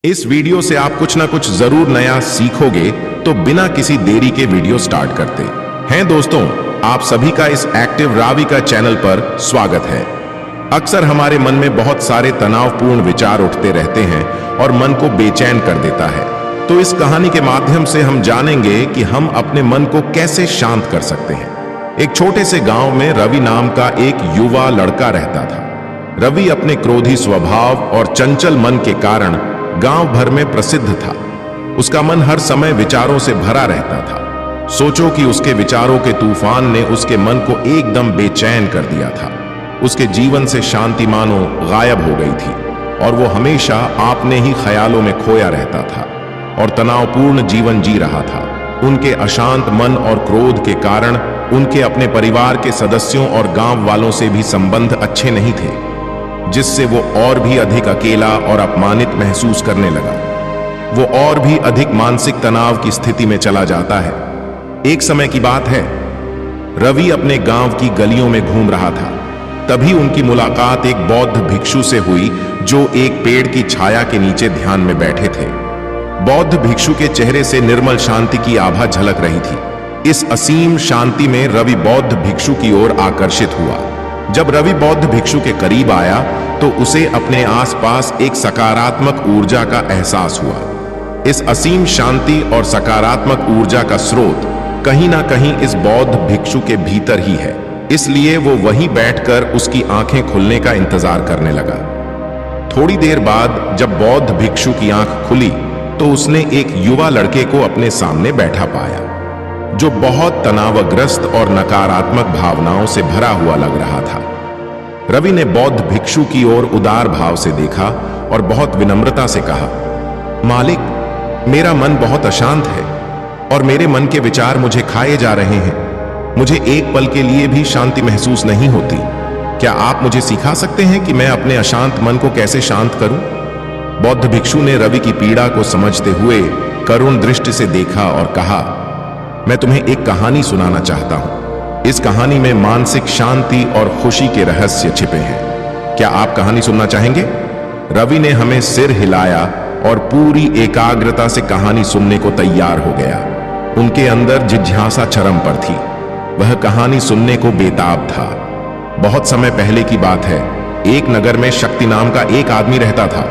इस वीडियो से आप कुछ ना कुछ जरूर नया सीखोगे, तो बिना किसी देरी के वीडियो स्टार्ट करते हैं। दोस्तों, आप सभी का इस एक्टिव रावी का चैनल पर स्वागत है। अक्सर हमारे मन में बहुत सारे तनावपूर्ण विचार उठते रहते हैं और मन को बेचैन कर देता है। तो इस कहानी के माध्यम से हम जानेंगे कि हम अपने मन को कैसे शांत कर सकते हैं। एक छोटे से गांव में रवि नाम का एक युवा लड़का रहता था। रवि अपने क्रोधी स्वभाव और चंचल मन के कारण गांव भर में प्रसिद्ध था। उसका मन हर समय विचारों से भरा रहता था। सोचो कि उसके विचारों के तूफान ने उसके मन को एकदम बेचैन कर दिया था। उसके जीवन से शांति मानो गायब हो गई थी और वो हमेशा अपने ही ख्यालों में खोया रहता था और तनावपूर्ण जीवन जी रहा था। उनके अशांत मन और क्रोध के कारण उनके अपने परिवार के सदस्यों और गांव वालों से भी संबंध अच्छे नहीं थे, जिससे वो और भी अधिक अकेला और अपमानित महसूस करने लगा। वो और भी अधिक मानसिक तनाव की स्थिति में चला जाता है। एक समय की बात है, रवि अपने गांव की गलियों में घूम रहा था। तभी उनकी मुलाकात एक बौद्ध भिक्षु से हुई, जो एक पेड़ की छाया के नीचे ध्यान में बैठे थे। बौद्ध भिक्षु के चेहरे से निर्मल शांति की आभा झलक रही थी। इस असीम शांति में रवि बौद्ध भिक्षु की ओर आकर्षित हुआ। जब रवि बौद्ध भिक्षु के करीब आया तो उसे अपने आसपास एक सकारात्मक ऊर्जा का एहसास हुआ। इस असीम शांति और सकारात्मक ऊर्जा का स्रोत कहीं ना कहीं इस बौद्ध भिक्षु के भीतर ही है। इसलिए वो वहीं बैठकर उसकी आंखें खुलने का इंतजार करने लगा। थोड़ी देर बाद जब बौद्ध भिक्षु की आंख खुली तो उसने एक युवा लड़के को अपने सामने बैठा पाया, जो बहुत तनावग्रस्त और नकारात्मक भावनाओं से भरा हुआ लग रहा था। रवि ने बौद्ध भिक्षु की ओर उदार भाव से देखा और बहुत विनम्रता से कहा, मालिक, मेरा मन बहुत अशांत है और मेरे मन के विचार मुझे खाए जा रहे हैं। मुझे एक पल के लिए भी शांति महसूस नहीं होती। क्या आप मुझे सिखा सकते हैं कि मैं अपने अशांत मन को कैसे शांत करूं? बौद्ध भिक्षु ने रवि की पीड़ा को समझते हुए करुण दृष्टि से देखा और कहा, मैं तुम्हें एक कहानी सुनाना चाहता हूं। इस कहानी में मानसिक शांति और खुशी के रहस्य छिपे हैं। क्या आप कहानी सुनना चाहेंगे? रवि ने हमें सिर हिलाया और पूरी एकाग्रता से कहानी सुनने को तैयार हो गया। उनके अंदर जिज्ञासा चरम पर थी। वह कहानी सुनने को बेताब था। बहुत समय पहले की बात है। एक नगर में शक्ति नाम का एक आदमी रहता था।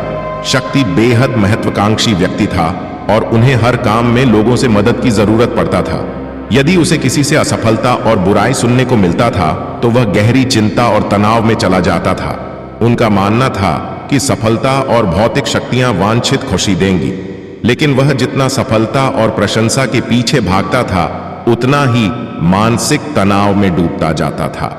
शक्ति बेहद महत्वाकांक्षी व्यक्ति था और उन्हें हर काम में लोगों से मदद की जरूरत पड़ता था। यदि उसे किसी से असफलता और बुराई सुनने को मिलता था तो वह गहरी चिंता और तनाव में चला जाता था। उनका मानना था कि सफलता और भौतिक शक्तियां वांछित खुशी देंगी, लेकिन वह जितना सफलता और प्रशंसा के पीछे भागता था, उतना ही मानसिक तनाव में डूबता जाता था।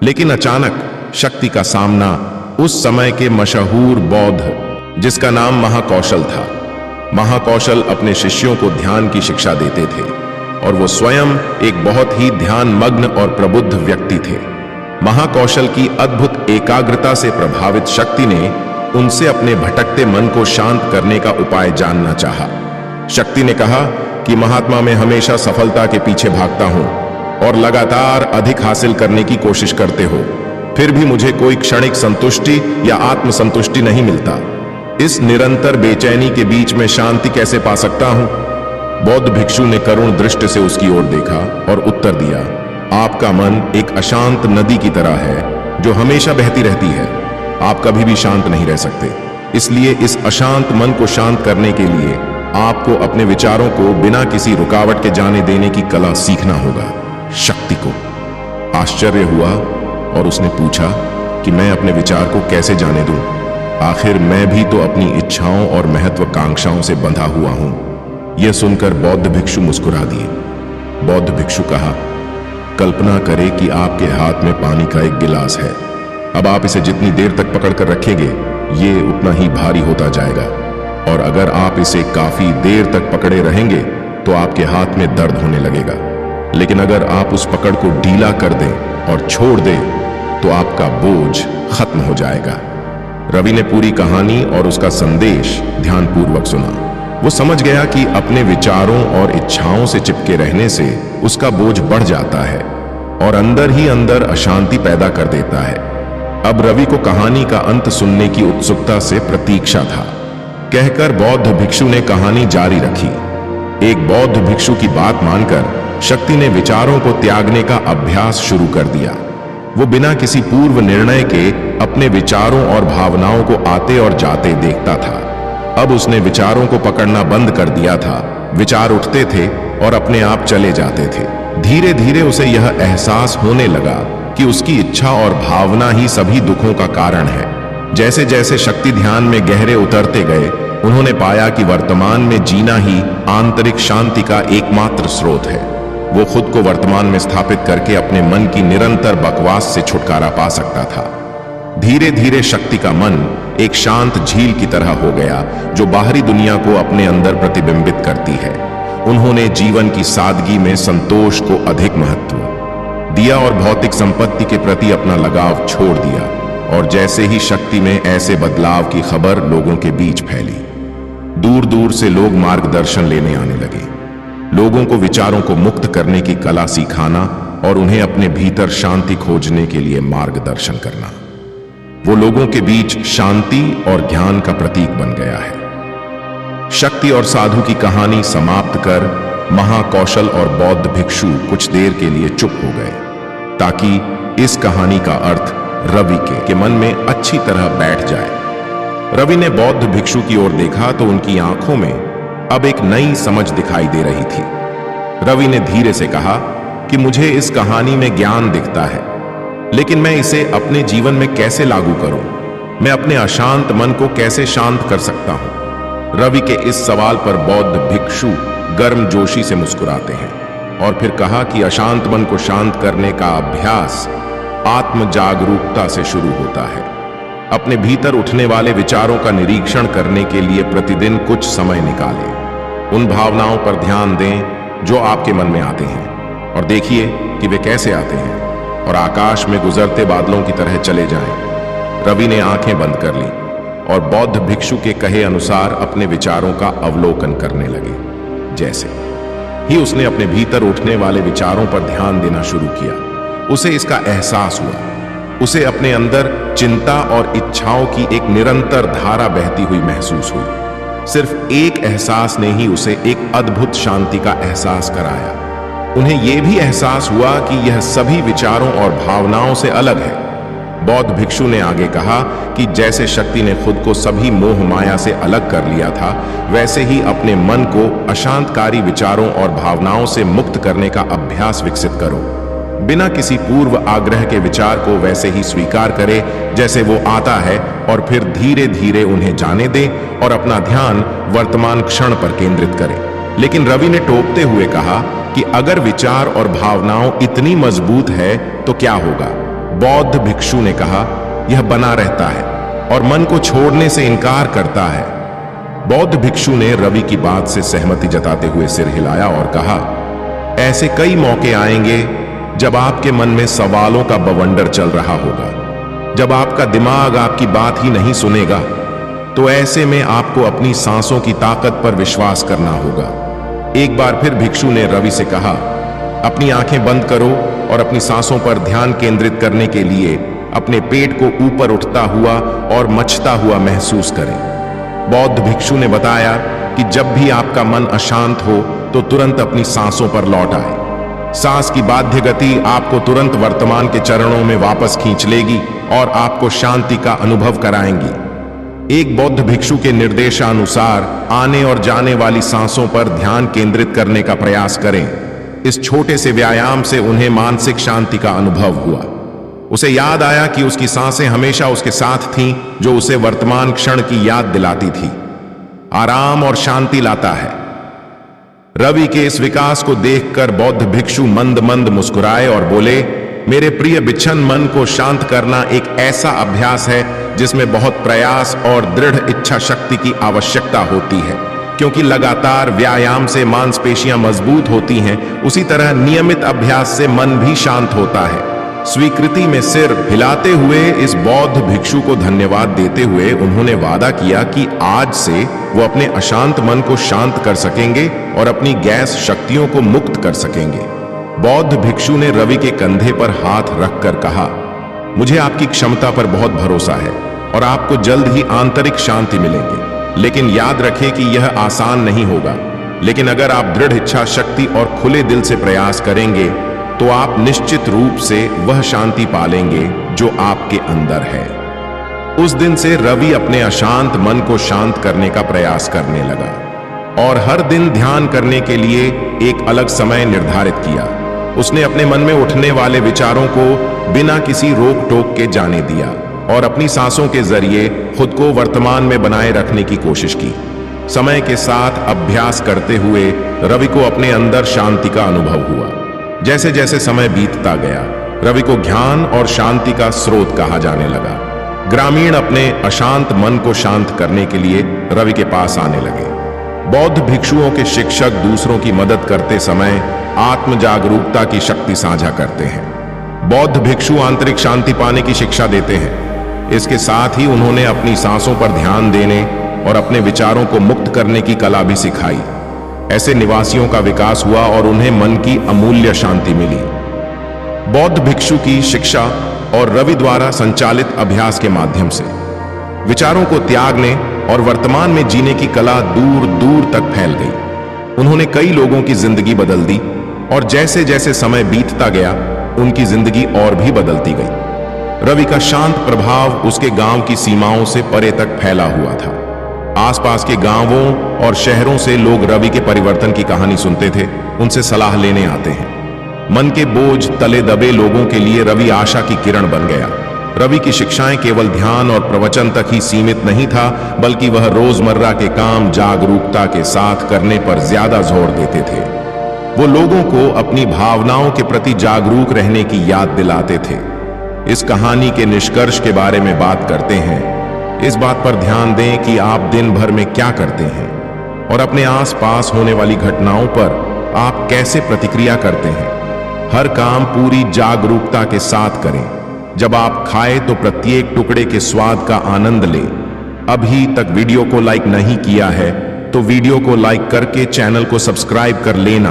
लेकिन अचानक शक्ति का सामना उस समय के मशहूर बौद्ध, जिसका नाम महाकौशल था। महाकौशल अपने शिष्यों को ध्यान की शिक्षा देते थे और वो स्वयं एक बहुत ही ध्यान मग्न और प्रबुद्ध व्यक्ति थे। महाकौशल की अद्भुत एकाग्रता से प्रभावित शक्ति ने उनसे अपने भटकते मन को शांत करने का उपाय जानना चाहा। शक्ति ने कहा कि महात्मा, मैं हमेशा सफलता के पीछे भागता हूं और लगातार अधिक हासिल करने की कोशिश करते हो, फिर भी मुझे कोई क्षणिक संतुष्टि या आत्मसंतुष्टि नहीं मिलता। इस निरंतर बेचैनी के बीच में शांति कैसे पा सकता हूं? बौद्ध भिक्षु ने करुण दृष्टि से उसकी ओर देखा और उत्तर दिया, आपका मन एक अशांत नदी की तरह है जो हमेशा बहती रहती है। आप कभी भी शांत नहीं रह सकते। इसलिए इस अशांत मन को शांत करने के लिए आपको अपने विचारों को बिना किसी रुकावट के जाने देने की कला सीखना होगा। शक्ति को आश्चर्य हुआ और उसने पूछा कि मैं अपने विचार को कैसे जाने दूं? आखिर मैं भी तो अपनी इच्छाओं और महत्वाकांक्षाओं से बंधा हुआ हूं। यह सुनकर बौद्ध भिक्षु मुस्कुरा दिए। बौद्ध भिक्षु कहा, कल्पना करें कि आपके हाथ में पानी का एक गिलास है। अब आप इसे जितनी देर तक पकड़ कर रखेंगे, ये उतना ही भारी होता जाएगा, और अगर आप इसे काफी देर तक पकड़े रहेंगे तो आपके हाथ में दर्द होने लगेगा। लेकिन अगर आप उस पकड़ को ढीला कर दें और छोड़ दें तो आपका बोझ खत्म हो जाएगा। रवि ने पूरी कहानी और उसका संदेश ध्यानपूर्वक सुना। वो समझ गया कि अपने विचारों और इच्छाओं से चिपके रहने से उसका बोझ बढ़ जाता है और अंदर ही अंदर अशांति पैदा कर देता है। अब रवि को कहानी का अंत सुनने की उत्सुकता से प्रतीक्षा था। कहकर बौद्ध भिक्षु ने कहानी जारी रखी। एक बौद्ध भिक्षु की बात मानकर शक्ति ने विचारों को त्यागने का अभ्यास शुरू कर दिया। वो बिना किसी पूर्व निर्णय के अपने विचारों और भावनाओं को आते और जाते देखता था। अब उसने विचारों को पकड़ना बंद कर दिया था। विचार उठते थे और अपने आप चले जाते थे। धीरे धीरे उसे यह एहसास होने लगा कि उसकी इच्छा और भावना ही सभी दुखों का कारण है। जैसे जैसे शक्ति ध्यान में गहरे उतरते गए, उन्होंने पाया कि वर्तमान में जीना ही आंतरिक शांति का एकमात्र स्रोत है। वो खुद को वर्तमान में स्थापित करके अपने मन की निरंतर बकवास से छुटकारा पा सकता था। धीरे धीरे शक्ति का मन एक शांत झील की तरह हो गया, जो बाहरी दुनिया को अपने अंदर प्रतिबिंबित करती है। उन्होंने जीवन की सादगी में संतोष को अधिक महत्व दिया और भौतिक संपत्ति के प्रति अपना लगाव छोड़ दिया। और जैसे ही शक्ति में ऐसे बदलाव की खबर लोगों के बीच फैली, दूर दूर से लोग मार्गदर्शन लेने आने लगे। लोगों को विचारों को मुक्त करने की कला सिखाना और उन्हें अपने भीतर शांति खोजने के लिए मार्गदर्शन करना। वो लोगों के बीच शांति और ज्ञान का प्रतीक बन गया है। शक्ति और साधु की कहानी समाप्त कर महाकौशल और बौद्ध भिक्षु कुछ देर के लिए चुप हो गए, ताकि इस कहानी का अर्थ रवि के मन में अच्छी तरह बैठ जाए। रवि ने बौद्ध भिक्षु की ओर देखा तो उनकी आंखों में अब एक नई समझ दिखाई दे रही थी। रवि ने धीरे से कहा कि मुझे इस कहानी में ज्ञान दिखता है, लेकिन मैं इसे अपने जीवन में कैसे लागू करूं? मैं अपने अशांत मन को कैसे शांत कर सकता हूं? रवि के इस सवाल पर बौद्ध भिक्षु गर्मजोशी से मुस्कुराते हैं और फिर कहा कि अशांत मन को शांत करने का अभ्यास आत्म जागरूकता से शुरू होता है। अपने भीतर उठने वाले विचारों का निरीक्षण करने के लिए प्रतिदिन कुछ समय निकालें। उन भावनाओं पर ध्यान दें जो आपके मन में आते हैं और देखिए कि वे कैसे आते हैं और आकाश में गुजरते बादलों की तरह चले जाएं। रवि ने आंखें बंद कर ली और बौद्ध भिक्षु के कहे अनुसार अपने विचारों का अवलोकन करने लगे। जैसे ही उसने अपने भीतर उठने वाले विचारों पर ध्यान देना शुरू किया, उसे इसका एहसास हुआ। उसे अपने अंदर चिंता और इच्छाओं की एक निरंतर धारा बहती हुई महसूस हुई। सिर्फ एक एहसास ने ही उसे एक अद्भुत शांति का एहसास कराया। उन्हें यह भी एहसास हुआ कि यह सभी विचारों और भावनाओं से अलग है। बौद्ध भिक्षु ने आगे कहा कि जैसे शक्ति ने खुद को सभी मोह माया से अलग कर लिया था, वैसे ही अपने मन को अशांतकारी विचारों और भावनाओं से मुक्त करने का अभ्यास विकसित करो। बिना किसी पूर्व आग्रह के विचार को वैसे ही स्वीकार करे जैसे वो आता है और फिर धीरे धीरे उन्हें जाने दे और अपना ध्यान वर्तमान क्षण पर केंद्रित करे। लेकिन रवि ने टोकते हुए कहा कि अगर विचार और भावनाओं इतनी मजबूत है तो क्या होगा? बौद्ध भिक्षु ने कहा, यह बना रहता है और मन को छोड़ने से इनकार करता है। बौद्ध भिक्षु ने रवि की बात से सहमति जताते हुए सिर हिलाया और कहा, ऐसे कई मौके आएंगे जब आपके मन में सवालों का बवंडर चल रहा होगा, जब आपका दिमाग आपकी बात ही नहीं सुनेगा, तो ऐसे में आपको अपनी सांसों की ताकत पर विश्वास करना होगा। एक बार फिर भिक्षु ने रवि से कहा, अपनी आंखें बंद करो और अपनी सांसों पर ध्यान केंद्रित करने के लिए अपने पेट को ऊपर उठता हुआ और मचता हुआ महसूस करें। बौद्ध भिक्षु ने बताया कि जब भी आपका मन अशांत हो तो तुरंत अपनी सांसों पर लौट आए। सांस की बाध्य गति आपको तुरंत वर्तमान के चरणों में वापस खींच लेगी और आपको शांति का अनुभव कराएंगी। एक बौद्ध भिक्षु के निर्देशानुसार आने और जाने वाली सांसों पर ध्यान केंद्रित करने का प्रयास करें। इस छोटे से व्यायाम से उन्हें मानसिक शांति का अनुभव हुआ। उसे याद आया कि उसकी सांसें हमेशा उसके साथ थीं, जो उसे वर्तमान क्षण की याद दिलाती थी, आराम और शांति लाता है। रवि के इस विकास को देखकर बौद्ध भिक्षु मंद मंद मुस्कुराए और बोले, मेरे प्रिय बिच्छन, मन को शांत करना एक ऐसा अभ्यास है जिसमें बहुत प्रयास और दृढ़ इच्छा शक्ति की आवश्यकता होती है। क्योंकि लगातार व्यायाम से मांसपेशियां मजबूत होती हैं, उसी तरह नियमित अभ्यास से मन भी शांत होता है। स्वीकृति में सिर हिलाते हुए इस बौद्ध भिक्षु को धन्यवाद देते हुए उन्होंने वादा किया कि आज से वो अपने अशांत मन को शांत कर सकेंगे और अपनी गैस शक्तियों को मुक्त कर सकेंगे। बौद्ध भिक्षु ने रवि के कंधे पर हाथ रखकर कहा, मुझे आपकी क्षमता पर बहुत भरोसा है और आपको जल्द ही आंतरिक शांति मिलेंगे। लेकिन याद रखें कि यह आसान नहीं होगा। लेकिन अगर आप दृढ़ इच्छा शक्ति और खुले दिल से प्रयास करेंगे तो आप निश्चित रूप से वह शांति पालेंगे जो आपके अंदर है। उस दिन से रवि अपने अशांत मन को शांत करने का प्रयास करने लगा और हर दिन ध्यान करने के लिए एक अलग समय निर्धारित किया। उसने अपने मन में उठने वाले विचारों को बिना किसी रोक टोक के जाने दिया और अपनी सांसों के जरिए खुद को वर्तमान में बनाए रखने की कोशिश की। समय के साथ अभ्यास करते हुए रवि को अपने अंदर शांति का अनुभव हुआ। जैसे जैसे समय बीतता गया, रवि को ज्ञान और शांति का स्रोत कहा जाने लगा। ग्रामीण अपने अशांत मन को शांत करने के लिए रवि के पास आने लगे। बौद्ध भिक्षुओं के शिक्षक दूसरों की मदद करते समय आत्म जागरूकता की शक्ति साझा करते हैं। बौद्ध भिक्षु आंतरिक शांति पाने की शिक्षा देते हैं। इसके साथ ही उन्होंने अपनी सांसों पर ध्यान देने और अपने विचारों को मुक्त करने की कला भी सिखाई। ऐसे निवासियों का विकास हुआ और उन्हें मन की अमूल्य शांति मिली। बौद्ध भिक्षु की शिक्षा और रवि द्वारा संचालित अभ्यास के माध्यम से विचारों को त्यागने और वर्तमान में जीने की कला दूर दूर तक फैल गई। उन्होंने कई लोगों की जिंदगी बदल दी और जैसे जैसे समय बीतता गया उनकी जिंदगी और भी बदलती गई। रवि का शांत प्रभाव उसके गांव की सीमाओं से परे तक फैला हुआ था। आसपास के गांवों और शहरों से लोग रवि के परिवर्तन की कहानी सुनते थे, उनसे सलाह लेने आते हैं। मन के बोझ तले दबे लोगों के लिए रवि आशा की किरण बन गया। रवि की शिक्षाएं केवल ध्यान और प्रवचन तक ही सीमित नहीं था, बल्कि वह रोजमर्रा के काम जागरूकता के साथ करने पर ज्यादा जोर देते थे। वो लोगों को अपनी भावनाओं के प्रति जागरूक रहने की याद दिलाते थे। इस कहानी के निष्कर्ष के बारे में बात करते हैं। इस बात पर ध्यान दें कि आप दिन भर में क्या करते हैं और अपने आसपास होने वाली घटनाओं पर आप कैसे प्रतिक्रिया करते हैं। हर काम पूरी जागरूकता के साथ करें। जब आप खाएं तो प्रत्येक टुकड़े के स्वाद का आनंद लें। अभी तक वीडियो को लाइक नहीं किया है तो वीडियो को लाइक करके चैनल को सब्सक्राइब कर लेना।